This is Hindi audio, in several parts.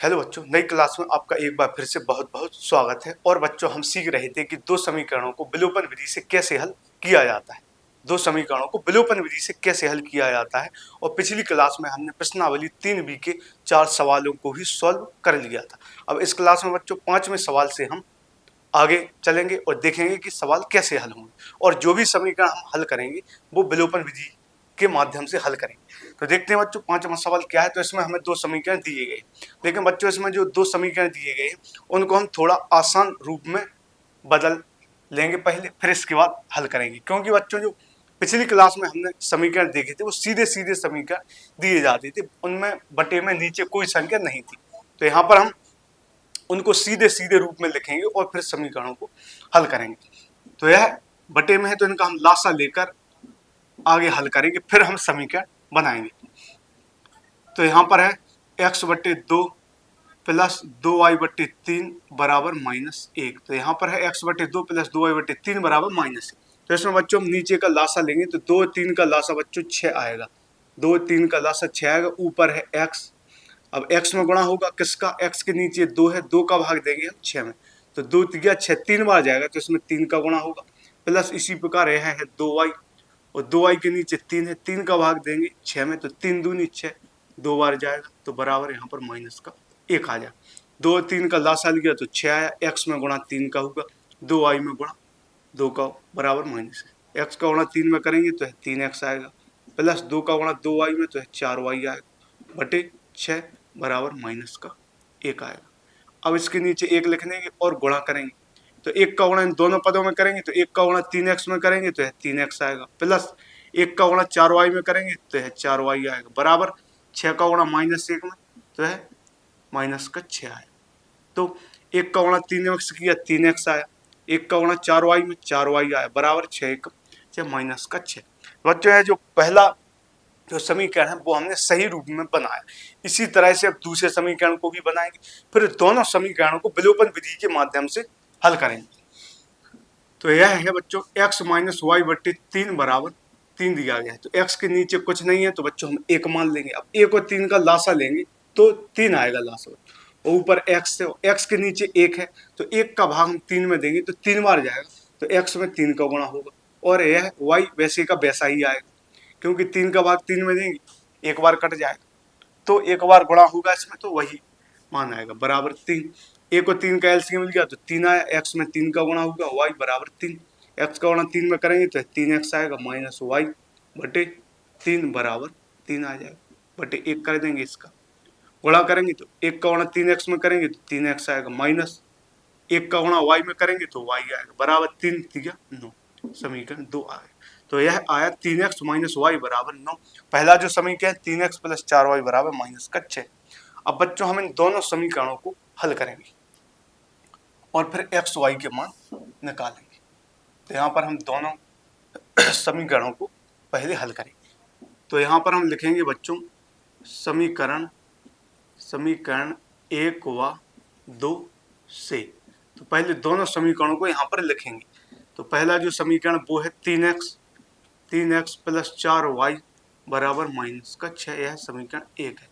हेलो बच्चों, नई क्लास में आपका एक बार फिर से बहुत बहुत स्वागत है। और बच्चों, हम सीख रहे थे कि दो समीकरणों को विलोपन विधि से कैसे हल किया जाता है। दो समीकरणों को विलोपन विधि से कैसे हल किया जाता है। और पिछली क्लास में हमने प्रश्नावली 3B के 4 सवालों को भी सॉल्व कर लिया था। अब इस क्लास में बच्चों 5वें सवाल से हम आगे चलेंगे और देखेंगे कि सवाल कैसे हल होंगे। और जो भी समीकरण हम हल करेंगे वो विलोपन विधि के माध्यम से हल करेंगे। तो देखते हैं बच्चों 5वां सवाल क्या है। तो इसमें हमें दो समीकरण दिए गए, लेकिन बच्चों इसमें जो दो समीकरण दिए गए उनको हम थोड़ा आसान रूप में बदल लेंगे पहले, फिर इसके बाद हल करेंगे। क्योंकि बच्चों जो पिछली क्लास में हमने समीकरण देखे थे वो सीधे सीधे समीकरण दिए जाते थे, उनमें बटे में नीचे कोई संख्या नहीं थी। तो यहाँ पर हम उनको सीधे सीधे रूप में लिखेंगे और फिर समीकरणों को हल करेंगे। तो यह बटे में है तो इनका हम लासा लेकर आगे हल करेंगे, फिर हम समीकरण बनाएंगे। तो यहाँ पर है x/2 प्लस 2y/3 बराबर -1। तो यहाँ पर है x/2 प्लस 2y/3 बराबर -1। तो इसमें बच्चों हम नीचे का लासा लेंगे तो 2 3 का लासा बच्चों 6 आएगा। 2 3 का लासा 6 आएगा। ऊपर है x, अब x में गुणा होगा किसका, x के नीचे 2 है, 2 का भाग देंगे हम 6 में। तो 2 3 6 3 बार जाएगा तो इसमें 3 का गुणा होगा। प्लस इसी प्रकार यह है 2y, और 2y के नीचे 3 है, 3 का भाग देंगे 6 में। तो 3 दूनी 6, 2 बार जाएगा तो बराबर यहाँ पर माइनस का 1 आ जाए। 2 3 का लासा लिया तो 6 आया। x में गुणा 3 का होगा, 2y में गुणा 2 का बराबर माइनस है। x का गुणा 3 में करेंगे तो है 3x आएगा, प्लस 2 का गुणा 2y में तो है 4y आएगा, बटे 6 बराबर माइनस का 1 आएगा। अब इसके नीचे 1 लिख देंगे और गुणा करेंगे। तो 1 का गुणा इन दोनों पदों में करेंगे तो 1 का गुणा 3x में करेंगे तो है 3x आएगा, प्लस 1 का गुणा 4y में करेंगे तो है 4y आएगा, बराबर 6 का गुणा -1 में तो है माइनस का 6 आएगा। तो 1 का गुणा 3x किया 3x आया, 1 का गुणा 4y में 4y आया, बराबर 6 माइनस का 6। बच्चों है जो पहला जो समीकरण है वो हमने सही रूप में बनाया। इसी तरह से अब दूसरे समीकरण को भी बनाएंगे, फिर दोनों समीकरणों को विलोपन विधि के माध्यम से हल करेंगे। तो यह है बच्चों x माइनस वाई बट्टे 3 बराबर 3 दिया गया है। तो x के नीचे कुछ नहीं है तो बच्चों हम 1 मान लेंगे। अब 1 और 3 का लासा लेंगे तो 3 आएगा लासा, और ऊपर x से x के नीचे 1 है तो 1 का भाग हम 3 में देंगे तो 3 बार जाएगा तो x में 3 का गुणा होगा, और यह y वैसे का वैसा ही आएगा क्योंकि 3 का भाग 3 में देंगे 1 बार कट जाएगा तो 1 बार गुणा होगा इसमें तो वही मान आएगा, बराबर 3। 1 और 3 का एलसीएम मिल गया तो 3 आया। x में 3 का गुणा होगा, y बराबर 3। x का गुणा 3 में करेंगे तो 3x आएगा, माइनस y बटे 3 बराबर 3 आ जाएगा, बटे 1 कर देंगे। इसका गुणा करेंगे तो 1 का गुणा 3x में करेंगे तो 3x आएगा, माइनस 1 का गुणा y में करेंगे तो y आएगा, बराबर 3 3 9। समीकरण 2 आ गया। तो यह आया 3x माइनस वाई बराबर 9। पहला जो समीकरण 3x प्लस 4y बराबर माइनस का 6। अब बच्चों हम इन दोनों समीकरणों को हल करेंगे और फिर x y के मान निकालेंगे। तो यहाँ पर हम दोनों समीकरणों को पहले हल करेंगे। तो यहाँ पर हम लिखेंगे बच्चों समीकरण 1 व 2 से। तो पहले दोनों समीकरणों को यहाँ पर लिखेंगे। तो पहला जो समीकरण वो है 3x प्लस 4y बराबर माइनस का 6, यह समीकरण 1 है।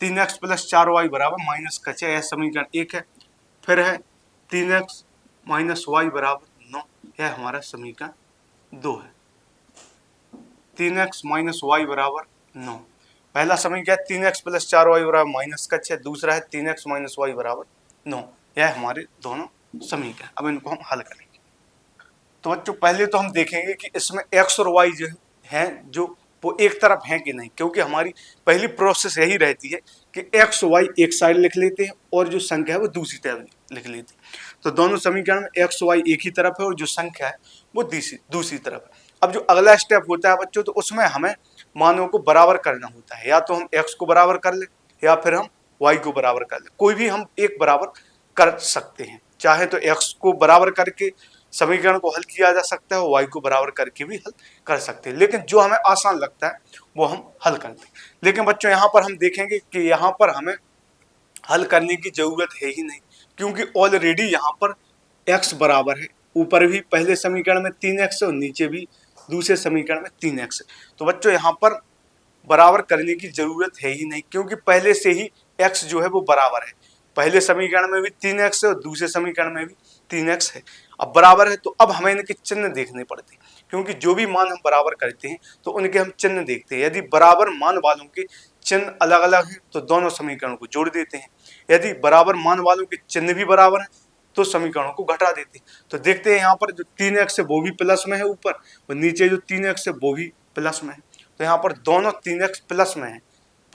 3x प्लस 4y बराबर माइनस का 6, यह समीकरण 1 है। फिर है 3x माइनस वाई बराबर 9, यह हमारा समीकरण 2 है। 3x माइनस वाई बराबर 9, पहला समीकरण 3x प्लस 4y बराबर माइनस का 6, दूसरा है 3x माइनस वाई बराबर 9, यह हमारे दोनों समीकरण। अब इनको हम हल करेंगे। तो बच्चों पहले तो हम देखेंगे कि इसमें x और y जो है जो वो एक तरफ हैं कि नहीं, क्योंकि हमारी पहली प्रोसेस यही रहती है कि x y एक साइड लिख लेते हैं और जो संख्या है वो दूसरी तरफ लिख लेते हैं। तो दोनों समीकरण में x y एक ही तरफ है और जो संख्या है वो दूसरी तरफ है। अब जो अगला स्टेप होता है बच्चों, तो उसमें हमें मानों को बराबर करना होता है। या तो हम x को बराबर कर ले या फिर हम y को बराबर कर ले, कोई भी हम एक बराबर कर सकते हैं। चाहे तो x को बराबर करके समीकरण को हल किया जा सकता है, y को बराबर करके भी हल कर सकते हैं, लेकिन जो हमें आसान लगता है वो हम हल करते हैं। लेकिन बच्चों यहाँ पर हम देखेंगे कि यहाँ पर हमें हल करने की जरूरत है ही नहीं, क्योंकि ऑलरेडी यहाँ पर x बराबर है। ऊपर भी पहले समीकरण में 3x है और नीचे भी दूसरे समीकरण में 3x है। तो बच्चों यहाँ पर बराबर करने की जरूरत है ही नहीं, क्योंकि पहले से ही x जो है वो बराबर है। पहले समीकरण में भी 3x है और दूसरे समीकरण में भी 3x है। अब बराबर है तो अब हमें इनके चिन्ह देखने पड़ते हैं, क्योंकि जो भी मान हम बराबर करते हैं तो उनके हम चिन्ह देखते हैं। यदि बराबर मान वालों के चिन्ह अलग अलग हैं तो दोनों समीकरणों को जोड़ देते हैं। यदि बराबर मान वालों के चिन्ह भी बराबर हैं तो समीकरणों को घटा देते हैं। तो देखते हैं यहाँ पर जो 3x है वो भी प्लस में है ऊपर, और नीचे जो 3x है वो भी प्लस में है। तो यहाँ पर दोनों 3x प्लस में है,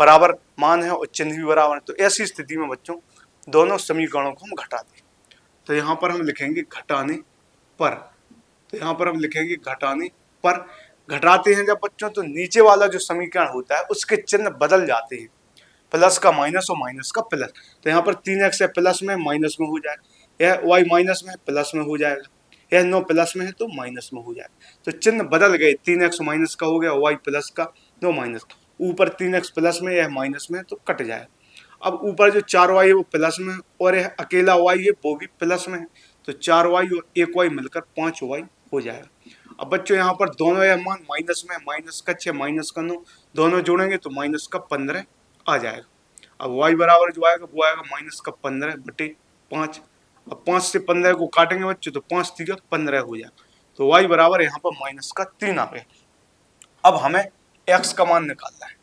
बराबर मान है और चिन्ह भी बराबर है। तो ऐसी स्थिति में बच्चों दोनों समीकरणों को हम घटा दें। तो यहाँ पर हम लिखेंगे घटाने पर। तो यहाँ पर हम लिखेंगे घटाने पर। घटाते हैं जब बच्चों तो नीचे वाला जो समीकरण होता है उसके चिन्ह बदल जाते हैं, प्लस का माइनस और माइनस का प्लस। तो यहाँ पर 3x है प्लस में, माइनस में हो जाएगा। यह y माइनस में है, प्लस में हो जाएगा। यह 9 प्लस में है तो माइनस में हो जाएगा। तो चिन्ह बदल गए, 3x माइनस का हो गया, y प्लस का, 9 माइनस का। ऊपर 3x प्लस में, यह माइनस में है तो कट जाएगा। अब ऊपर जो 4y है वो प्लस में है और यह अकेला y है वो भी प्लस में है। तो 4y और 1y मिलकर 5y हो जाएगा। अब बच्चों यहाँ पर दोनों यह मान माइनस में, माइनस का 6 माइनस का 9 दोनों जोड़ेंगे तो माइनस का 15 आ जाएगा। अब y बराबर जो आएगा वो आएगा माइनस का 15/5। अब 5 से 15 को काटेंगे बच्चों तो 5 3 15 हो जाएगा। तो y बराबर यहाँ पर माइनस का 3 आ गया। अब हमें x का मान निकालना है।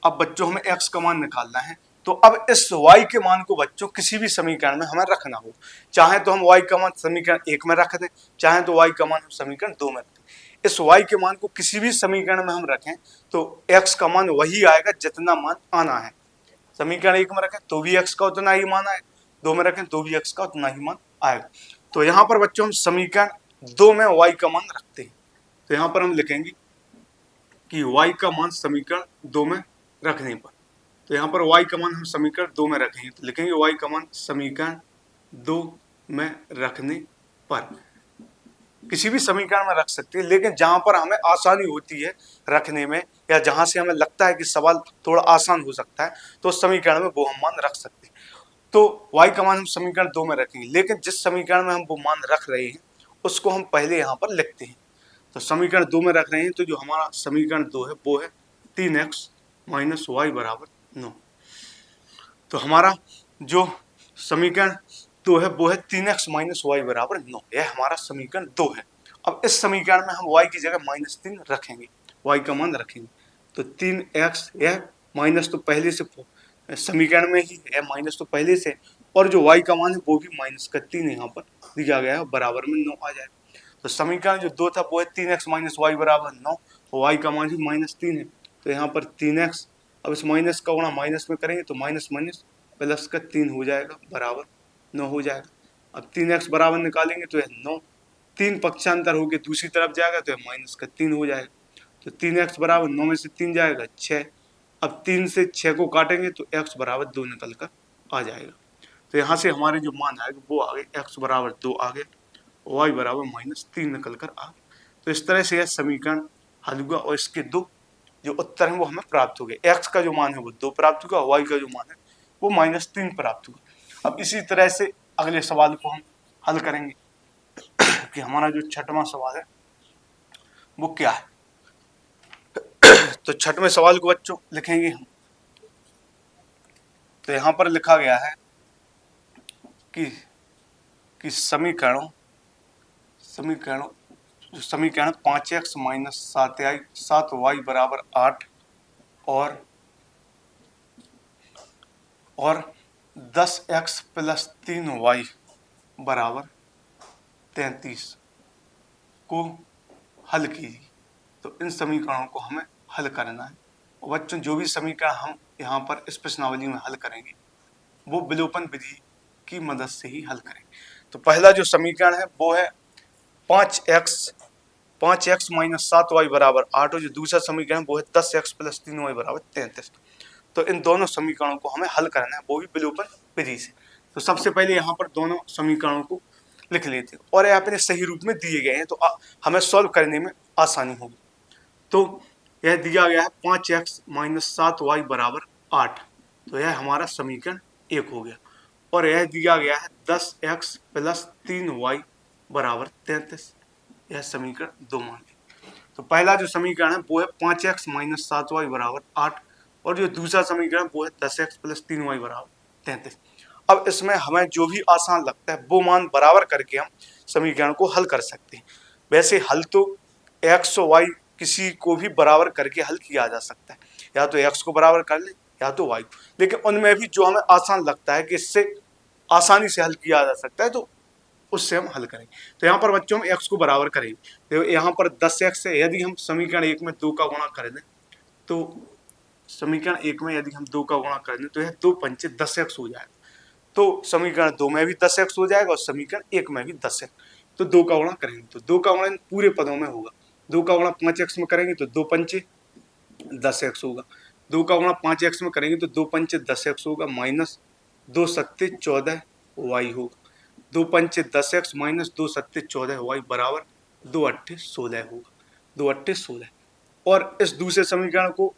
अब बच्चों हमें x का मान निकालना है, तो अब इस y के मान को बच्चों किसी भी समीकरण में हमें रखना होगा। चाहे तो हम y का मान समीकरण 1 में रख दें, चाहे तो y का मान हम समीकरण 2 में रखें। इस y के मान को किसी भी समीकरण में हम रखें तो x का मान वही आएगा जितना मान आना है। समीकरण 1 में रखें तो भी x का उतना ही मान आएगा, 2 में रखें तो भी x का उतना ही मान आएगा। तो यहाँ पर बच्चों हम समीकरण 2 में y का मान रखते हैं। तो यहाँ पर हम लिखेंगे कि y का मान समीकरण 2 में रखने पर। तो यहाँ पर y का मान हम समीकरण 2 में रखेंगे तो लिखेंगे y का मान समीकरण 2 में रखने पर। किसी भी समीकरण में रख सकते हैं, लेकिन जहां पर हमें आसानी होती है रखने में या जहां से हमें लगता है कि सवाल थोड़ा आसान हो सकता है तो उस समीकरण में वो हम मान रख सकते हैं। तो y का मान हम समीकरण 2 में रखेंगे, लेकिन जिस समीकरण में हम वो मान रख रहे हैं उसको हम पहले यहाँ पर लिखते हैं। तो समीकरण 2 में रख रहे हैं तो जो हमारा समीकरण 2 है वो है 3x माइनस वाई बराबर 9। तो हमारा जो समीकरण 2 है वो है 3x माइनस वाई बराबर 9। यह हमारा समीकरण 2 है। अब इस समीकरण में हम y की जगह -3 रखेंगे, y का मान रखेंगे। तो 3x, यह माइनस तो पहले से समीकरण में ही है, माइनस तो पहले से, और जो y का मान है वो भी -3 यहाँ पर दिया गया है, बराबर में 9 आ जाएगा। तो समीकरण जो 2 था वो है 3x माइनस वाई बराबर 9 और y का मान भी -3 है। तो यहाँ पर 3x, अब इस माइनस का गुणा माइनस में करेंगे तो माइनस माइनस प्लस का 3 हो जाएगा, बराबर 9 हो जाएगा। अब 3x बराबर निकालेंगे तो यह 9, 3 पक्षांतर होकर दूसरी तरफ जाएगा तो यह माइनस का 3 हो जाएगा। तो 3x बराबर 9 में से 3 जाएगा 6। अब 3 से 6 को काटेंगे तो x बराबर 2 निकल कर आ जाएगा। तो यहाँ से हमारे जो मान आएगा वो आ गए, x बराबर 2 आ गया, y बराबर -3 निकल कर आ गया। तो इस तरह से यह समीकरण हल हुआ और इसके दो जो उत्तर है वो हमें प्राप्त हो गए। x का जो मान है वो 2 प्राप्त हुआ, y का जो मान है वो -3 प्राप्त हुआ। अब इसी तरह से अगले सवाल को हम हल करेंगे कि हमारा जो छठवां सवाल है वो क्या है। तो छठवें सवाल को बच्चों लिखेंगे हम। तो यहाँ पर लिखा गया है कि समीकरण 5x माइनस 7y बराबर 8 और 10x प्लस 3y बराबर 33 को हल कीजिए। तो इन समीकरणों को हमें हल करना है। और बच्चों जो भी समीकरण हम यहाँ पर इस प्रश्नावली में हल करेंगे वो विलोपन विधि की मदद से ही हल करेंगे। तो पहला जो समीकरण है वो है 5x माइनस 7y बराबर 8 और जो दूसरा समीकरण वो है 10x प्लस 3y बराबर 33। तो इन दोनों समीकरणों को हमें हल करना है, वो भी विलोपन विधि से। तो सबसे पहले यहाँ पर दोनों समीकरणों को लिख लेते हैं और यहाँ पे सही रूप में दिए गए हैं तो हमें सॉल्व करने में आसानी होगी। तो यह दिया गया है 5x माइनस 7y बराबर 8, तो यह हमारा समीकरण 1 हो गया। और यह दिया गया है 10x प्लस 3y बराबर 33, यह समीकरण 2 मान लिया। तो पहला जो समीकरण है वो है 5x माइनस 7y बराबर 8 और जो दूसरा समीकरण वो है 10x प्लस 3y बराबर 33। अब इसमें हमें जो भी आसान लगता है वो मान बराबर करके हम समीकरण को हल कर सकते हैं। वैसे हल तो एक्स और वाई किसी को भी बराबर करके हल किया जा सकता है, या तो एक्स को बराबर कर ले या तो वाई को, लेकिन उनमें भी जो हमें आसान लगता है कि इससे आसानी से हल किया जा सकता है, तो उससे हम हल करेंगे। तो यहाँ पर बच्चों हम एक्स को बराबर करेंगे, तो यहाँ पर 10x है, यदि हम समीकरण एक में 2 का गुणा कर दें, तो समीकरण एक में यदि हम 2 का गुणा कर दें तो यह 2 पंचे 10x हो जाएगा। तो समीकरण 2 में भी 10x हो जाएगा और समीकरण एक में भी 10x। तो 2 का गुणा करेंगे तो 2 का गुणा इन पूरे पदों में होगा। 2 का गुणा 5x में करेंगे तो 2 पंचे 10x होगा। 2 का गुणा 5x में करेंगे तो 2 पंचे 10x होगा, माइनस 2 सत्ते 14 y होगा। 2 पंचे 10x माइनस 2 सत्ते 14 y बराबर 2 अट्ठे 16 होगा। 2 अट्ठे 16। और इस दूसरे समीकरण को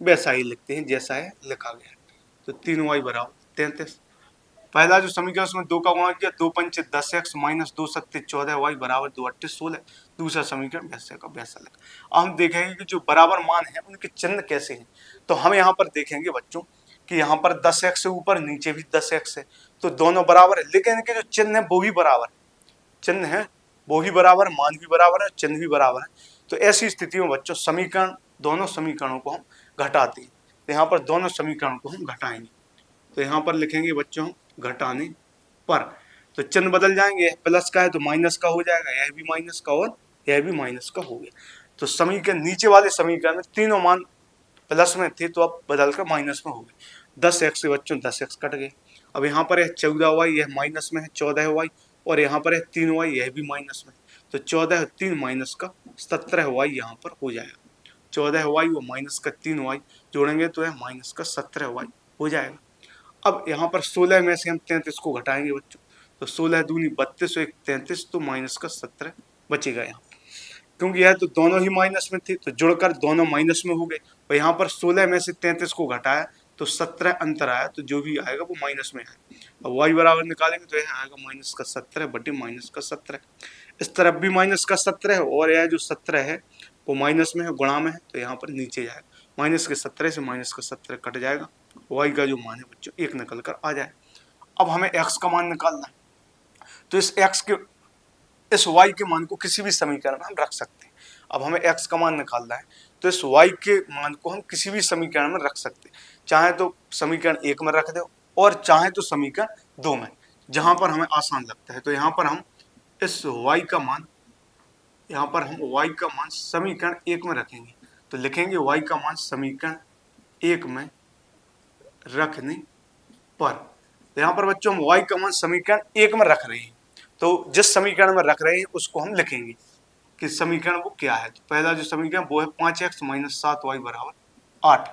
वैसा ही लिखते हैं जैसा है लिखा गया है। तो 3y बराबर 33। पहला जो समीकरण उसमें 2 का गुणा किया, 2 पंचे 10x माइनस 2 सत्ते 14y बराबर 2 अट्ठे 16। दूसरा समीकरण वैसे का वैसा लिखा। अब हम देखेंगे कि जो बराबर मान है उनके चिन्ह कैसे हैं। तो हम यहाँ पर देखेंगे बच्चों कि यहाँ पर 10x से ऊपर नीचे भी 10x है, तो दोनों बराबर है, लेकिन इनके जो चिन्ह है वो भी बराबर है। चिन्ह है वो भी बराबर, मान भी बराबर है, चिन्ह भी बराबर है। तो ऐसी स्थिति में बच्चों समीकरण, दोनों समीकरणों को हम घटाते हैं। तो यहाँ पर दोनों समीकरणों को हम घटाएंगे, तो यहाँ पर लिखेंगे बच्चों घटाने पर, तो चिन्ह बदल जाएंगे, प्लस का है तो माइनस का हो जाएगा, यह भी माइनस का और यह भी माइनस का हो गया। तो समीकरण नीचे वाले समीकरण में तीनों मान प्लस में थे तो अब बदल कर माइनस में हो गए। 10x से बच्चों 10x कट गए। अब यहाँ पर है 14y, यह माइनस में है 14y, और यहाँ पर है 3y, यह भी माइनस में। तो 14 3 माइनस का 17y यहाँ पर हो जाएगा। 14y और माइनस का 3y जोड़ेंगे तो यह माइनस का 17y हो जाएगा। अब यहाँ पर 16 में से हम 33 को घटाएंगे बच्चों, तो 16 दूनी 32 और 1 33, तो माइनस का 17 बचेगा यहाँ, क्योंकि यह तो दोनों ही माइनस में थे तो जुड़कर दोनों माइनस में हो गए। और यहाँ पर 16 में से 33 को घटाया तो 17 अंतर आया, तो जो भी आएगा वो माइनस में आएगा। अब y बराबर निकालेंगे तो यह आएगा माइनस का 17 बटे माइनस का 17। इस तरफ भी माइनस का 17 है और यह जो 17 है वो माइनस में है, गुणा में है, तो यहाँ पर नीचे जाएगा। माइनस के 17 से माइनस का 17 कट जाएगा, y का जो मान है बच्चों 1 निकल कर आ जाए। अब हमें x का मान निकालना है, तो इस y के मान को किसी भी समीकरण में हम रख सकते हैं। अब हमें x का मान निकालना है, तो इस y के मान को हम किसी भी समीकरण में रख सकते हैं, चाहे तो समीकरण 1 में रख दो और चाहे तो समीकरण 2 में, जहां पर हमें आसान लगता है। तो यहाँ पर हम इस y का मान, यहाँ पर हम y का मान समीकरण 1 में रखेंगे, तो लिखेंगे y का मान समीकरण 1 में रखने पर। तो यहाँ पर बच्चों हम y का मान समीकरण 1 में रख रहे हैं, तो जिस समीकरण में रख रहे हैं उसको हम लिखेंगे कि समीकरण वो क्या है। तो पहला जो समीकरण वो है 5x माइनस 7y बराबर 8।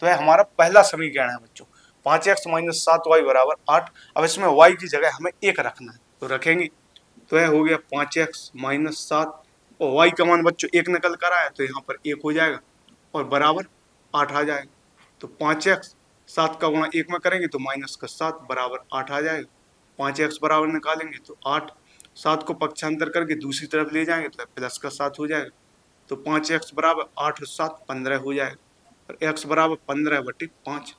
तो यह हमारा पहला समीकरण है बच्चों, 5x माइनस 7y बराबर 8। अब इसमें y की जगह हमें 1 रखना है, तो रखेंगे, तो यह हो गया 5x माइनस 7, और y का मान बच्चों 1 निकल कर आया तो यहाँ पर 1 हो जाएगा और बराबर 8 आ जाएगा। तो 5x 7 का गुणा 1 में करेंगे तो माइनस का 7 बराबर 8 आ जाएगा। 5x बराबर निकालेंगे तो 8, 7 को पक्षांतर करके दूसरी तरफ ले जाएंगे तो प्लस का 7 हो जाएगा। तो 5x बराबर 8 और 7 15 हो जाएगा, और x बराबर 15 बटे 5,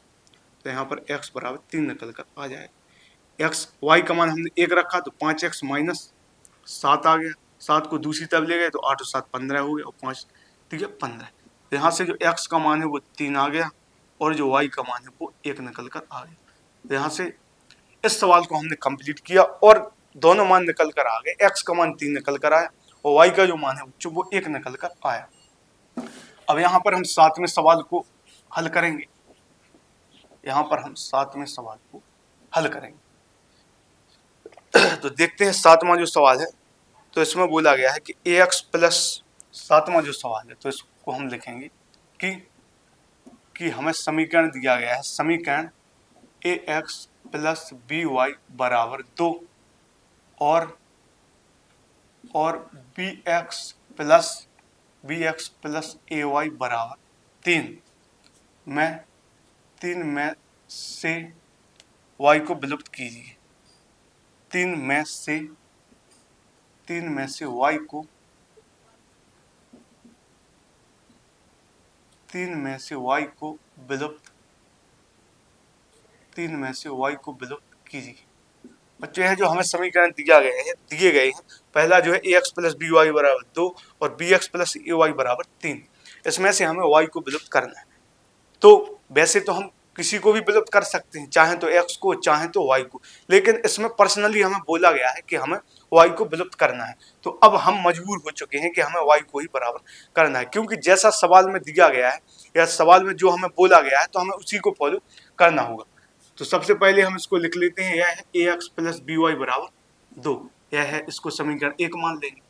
तो यहाँ पर x बराबर 3 निकल कर आ जाएगा। y का मान हमने 1 रखा तो 5x माइनस 7 आ गया, 7 को दूसरी तरफ ले गए तो 8 और 7 15 हो गया, और 5 ठीक है 15। तो यहाँ से जो x का मान है वो 3 आ गया और जो y का मान है वो 1 निकल कर आ गया। तो यहाँ से इस सवाल को हमने कंप्लीट किया और दोनों मान निकल कर आ गए, x का मान 3 निकल कर आया और y का जो मान है वो 1 निकल कर आया। अब यहाँ पर हम 7वें सवाल को हल करेंगे, यहाँ पर हम 7वें सवाल को हल करेंगे। तो देखते हैं 7वां जो सवाल है, तो इसमें बोला गया है कि ax प्लस 7वां जो सवाल है, तो इसको हम लिखेंगे कि हमें समीकरण दिया गया है, समीकरण ax प्लस by बराबर 2 और bx प्लस ay बराबर 3 में से y को विलुप्त कीजिए। 3 में से y को 3 में से y को विलुप्त कीजिए। बच्चों यह जो हमें समीकरण दिए गए हैं, पहला जो है ax प्लस बी वाई बराबर 2 और bx प्लस ए वाई बराबर 3, इसमें से हमें y को विलुप्त करना है। तो वैसे तो हम किसी को भी विलुप्त कर सकते हैं, चाहे तो x को चाहे तो y को, लेकिन इसमें पर्सनली हमें बोला गया है कि हमें y को विलुप्त करना है। तो अब हम मजबूर हो चुके हैं कि हमें y को ही बराबर करना है, क्योंकि जैसा सवाल में दिया गया है या सवाल में जो हमें बोला गया है तो हमें उसी को फॉलो करना होगा। तो सबसे पहले हम इसको लिख लेते हैं, यह है ax प्लस बी वाई बराबर 2, यह है, इसको समीकरण 1 मान लेंगे।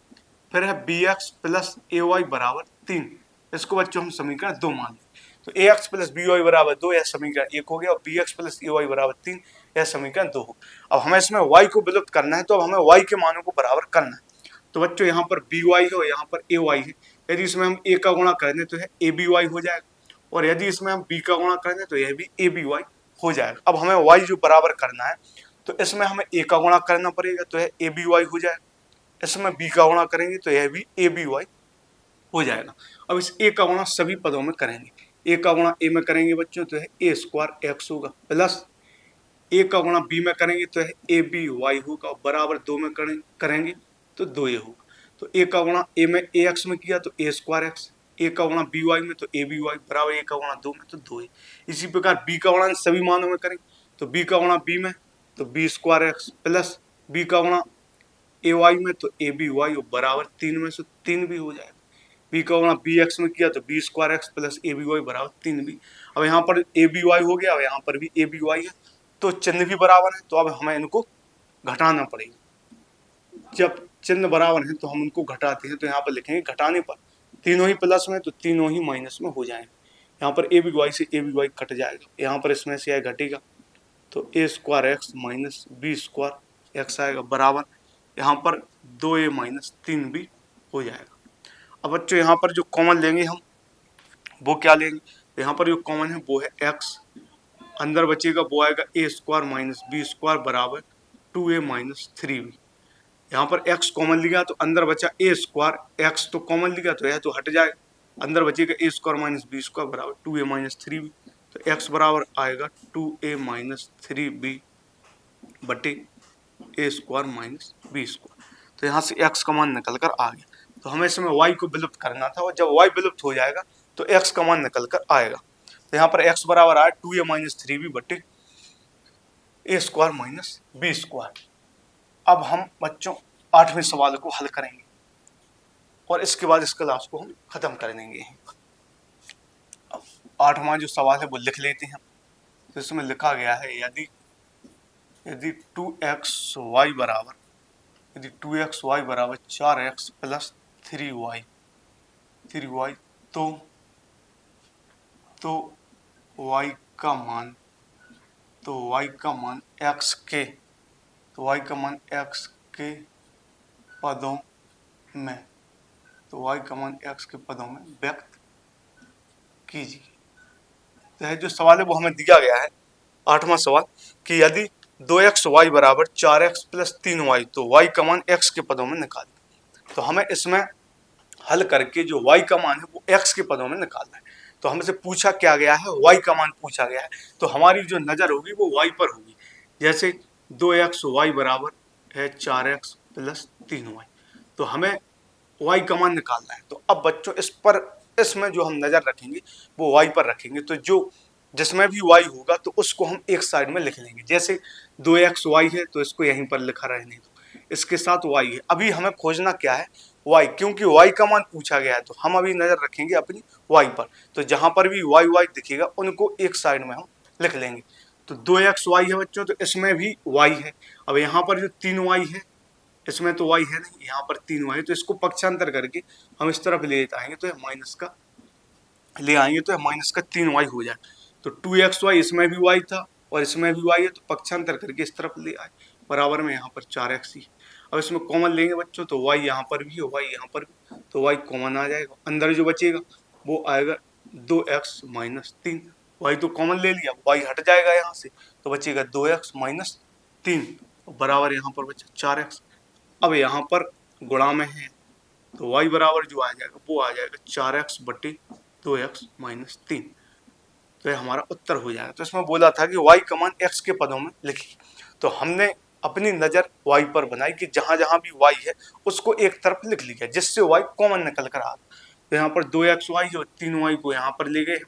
फिर है bx प्लस ए वाई बराबर 3, इसको बच्चों हम समीकरण 2 मान लेंगे। तो ax प्लस बी वाई बराबर 2 यह समीकरण 1 हो गया, और bx प्लस ए वाई बराबर 3 यह समीकरण 2 हो। अब हमें इसमें y को विलुप्त करना है, तो अब हमें y के मानों को बराबर करना है। तो बच्चों यहाँ पर by है और यहाँ पर ay है। यदि इसमें हम a का गुणा कर दें तो यह aby हो जाएगा, और यदि इसमें हम b का गुणा कर दें तो यह भी aby हो जाएगा। अब हमें y जो बराबर करना है, तो इसमें हमें a का गुणा करना पड़ेगा, तो यह aby हो जाएगा। इसमें b का गुणा करेंगे तो यह भी aby हो जाएगा। अब इस a का गुणा सभी पदों में करेंगे, a का गुणा a में करेंगे बच्चों तो यह a स्क्वायर x होगा, प्लस a का गुणा b में करेंगे तो यह aby होगा, और बराबर 2 में करेंगे तो 2a होगा। तो a का गुणा a में ax में किया तो a स्क्वायर x, a का गुणा by में तो aby बराबर a का गुणा 2 में तो 2a। इसी प्रकार b का गुणा सभी मानों में करेंगे, तो b का गुणा b में तो b square x, plus b का गुणा ay में तो aby और बराबर 3 में से 3 भी हो जाएगा। b का गुणा bx में किया तो b square x plus aby बराबर 3 भी। अब यहाँ पर aby हो गया, अब यहाँ पर भी aby है, तो चिन्ह भी बराबर है, तो अब हमें इनको घटाना पड़ेगा। जब चिन्ह बराबर है तो हम उनको घटाते हैं, तो यहाँ पर लिखेंगे घटाने पर तीनों ही प्लस में तो तीनों ही माइनस में हो जाएंगे। यहाँ पर aby से aby कट जाएगा, यहाँ पर इसमें से यह घटेगा, तो a square x minus b square x आएगा, बराबर यहाँ पर 2a माइनस 3 भी हो जाएगा। अब बच्चों यहाँ पर जो कॉमन लेंगे हम, वो क्या लेंगे, यहाँ पर जो कॉमन है वो है x, अंदर बचेगा वो आएगा a square minus b square बराबर 2a माइनस 3b। यहाँ पर x कॉमन लिया तो अंदर बचा a स्क्वायर, x तो कॉमन लिया तो यह तो हट जाएगा, अंदर बचेगा a square minus b square बराबर 2a माइनस 3b। तो x बराबर आएगा 2a माइनस 3b बटे a square minus b square. तो यहाँ से x का मान निकल कर आ गया। तो हमें इसमें y को विलुप्त करना था, और जब y विलुप्त हो जाएगा तो x का मान निकल कर आएगा। तो यहाँ पर x बराबर आया 2a माइनस 3b बटे a square minus b square. अब हम बच्चों 8वें सवाल को हल करेंगे, और इसके बाद इस क्लास को हम खत्म कर देंगे। अब 8वां जो सवाल है वो लिख लेते हैं। तो इसमें लिखा गया है, यदि 2xy बराबर 4x प्लस 3y तो y का मान x के पदों में व्यक्त कीजिए। तो यह जो सवाल है वो हमें दिया गया है 8वां सवाल, कि यदि 2xy बराबर 4x प्लस 3y तो y का मान x के पदों में निकालें। तो हमें इसमें हल करके जो y का मान है वो x के पदों में निकालना है। तो हमसे पूछा क्या गया है, y का मान पूछा गया है, तो हमारी जो नजर होगी वो y पर होगी। जैसे 2xy बराबर है 4x प्लस 3y, तो हमें y का मान निकालना है। तो अब बच्चों इसमें जो हम नजर रखेंगे वो y पर रखेंगे। तो जो जिसमें भी y होगा तो उसको हम एक साइड में लिख लेंगे। जैसे 2xy है तो इसको यहीं पर लिखा रहने दो, इसके साथ y है। अभी हमें खोजना क्या है, y, क्योंकि y का मान पूछा गया है तो हम अभी नजर रखेंगे अपनी y पर। तो जहां पर भी y दिखेगा उनको एक साइड में हम लिख लेंगे। तो 2xy है बच्चों, तो इसमें भी y है। अब यहाँ पर जो 3y है, इसमें तो y है नहीं, यहाँ पर 3y है, तो इसको पक्षांतर करके हम इस तरफ ले आएंगे तो माइनस का ले आएंगे तो माइनस का 3y हो जाए। तो 2xy इसमें भी y था और इसमें भी y है, तो पक्षांतर करके इस तरफ ले आए, बराबर में यहाँ पर 4x ही। अब इसमें कॉमन लेंगे बच्चों, तो y यहाँ पर भी है, y यहाँ पर भी, तो y कॉमन आ जाएगा। अंदर जो बचेगा वो आएगा 2x माइनस 3, y तो कॉमन ले लिया, y हट जाएगा यहाँ से, तो बचेगा 2x माइनस 3 बराबर यहाँ पर बचा 4x। अब यहाँ पर गुणा में है तो y बराबर जो आ जाएगा वो आ जाएगा 4x बटे 2x माइनस 3। तो ये हमारा उत्तर हो जाएगा। तो इसमें बोला था कि y का मान x के पदों में लिखी, तो हमने अपनी नज़र y पर बनाई कि जहाँ जहाँ भी y है उसको एक तरफ लिख लिया जिससे y कॉमन निकल कर आ। तो यहाँ पर 2xy और 3y को यहाँ पर ले गए,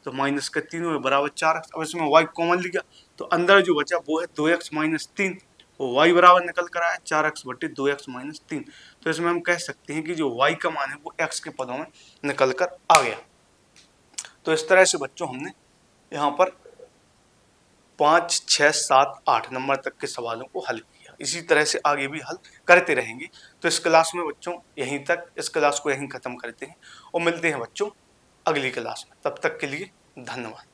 तो माइनस का 3 बराबर 4x। अब इसमें y कॉमन लिया तो अंदर जो बचा वो है 2x माइनस 3, वो y बराबर निकल कर आया 4x बटे 2x माइनस 3। तो इसमें हम कह सकते हैं कि जो y का मान है वो x के पदों में निकल कर आ गया। तो इस तरह से बच्चों हमने यहाँ पर 5, 6, 7, 8 नंबर तक के सवालों को हल किया। इसी तरह से आगे भी हल करते रहेंगे। तो इस क्लास में बच्चों यहीं तक, इस क्लास को यहीं खत्म करते हैं और मिलते हैं बच्चों अगली क्लास में। तब तक के लिए धन्यवाद।